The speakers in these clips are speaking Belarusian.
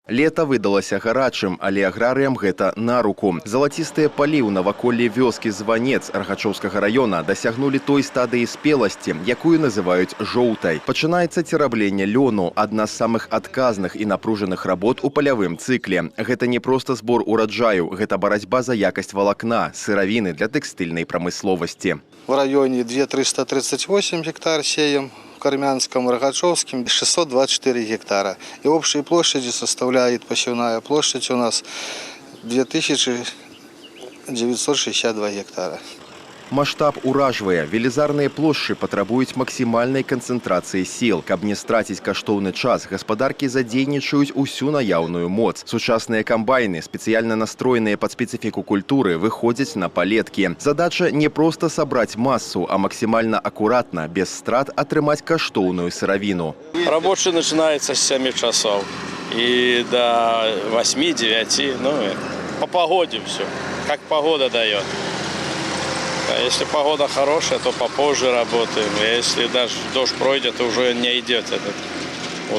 Лето выдалася гарачым, але аграрыям гэта на руку. Залацістыя палі ў наваколлі вёскі Званец Рагачоўскага района дасягнулі той стадыі спеласці, якую называюць жоўтай. Пачынаецца церабленне лёну, адна з самых адказных і напружаных работ у палявым цыкле. Гэта не проста збор ураджаю, гэта барацьба за якасць валакна, сыравіны для тэкстыльнай прамысловасці. В районе 2338 гектар сеем. В Кармянском, Рогачевском 624 гектара. И общей площади составляет посевная площадь у нас 2962 гектара. Маштаб уражвае. Велізарныя плошчы патрабуюць максімальнай канцэнтрацыі сіл. Каб не страціць каштоўны час, гаспадаркі задзейнічаюць усю наяўную моц. Сучасныя камбайны, спецыяльна настроеныя пад спецыфіку культуры, выходзяць на палеткі. Задача не проста сабраць масу, а максімальна акуратна, без страт атрымаць каштоўную сыравіну. Рабочий начинается с 7 часов и до 8-9. Ну, по погоде все, как погода дает. А если погода хорошая, то попозже работаем. А если даже дождь пройдет, то уже не идет этот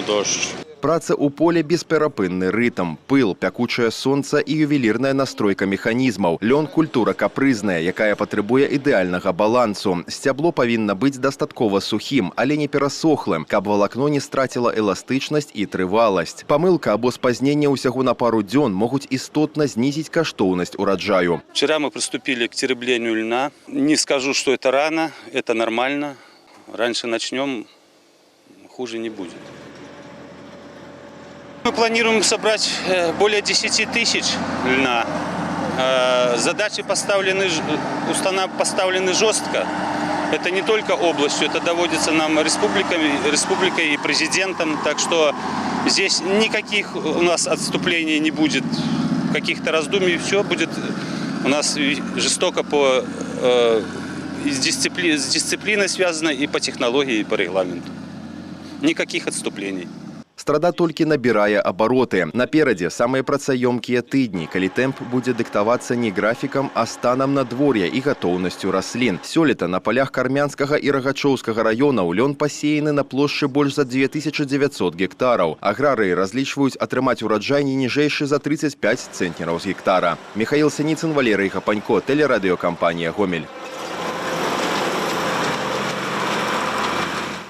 дождь. Праца ў поле бесперапынны рытм, пыл, пякучае сонца і ювелірная настройка механізмаў. Лён – культура капрызная, якая патрабуе ідэальнага балансу. Сцябло павінна быць дастаткова сухім, але не перасохлым, каб валакно не страціла эластычнасць і трываласць. Памылка або спазненне ўсяго на пару дзён могуць істотна знізіць каштоўнасць ураджаю. Вчера мы приступили к тереблению льна. Не скажу, что это рано, это нормально. Раньше начнем, хуже не будет. Мы планируем собрать более 10 тысяч льна. Задачи поставлены жестко. Это не только областью, это доводится нам республикой и президентом. Так что здесь никаких у нас отступлений не будет, каких-то раздумий. Все будет у нас жестоко с дисциплиной связано и по технологии, и по регламенту. Никаких отступлений. Страда толькі набірае абароты. Наперадзе самыя працаёмкія тыдні, калі тэмп будзе дыктавацца не графікам, а станам надвор'я і гатоўнасцю раслін. Сёлета на палях Кармянскага і Рагачоўскага раёнаў лён пасеяны на плошчы больш за 2900 гектараў. Аграрыі разлічваюць атрымаць ураджай не ніжэйшы за 35 цэнтнераў з гектара. Михаил Синицын, Валерий Гапанько, телерадыёкампанія «Гомель».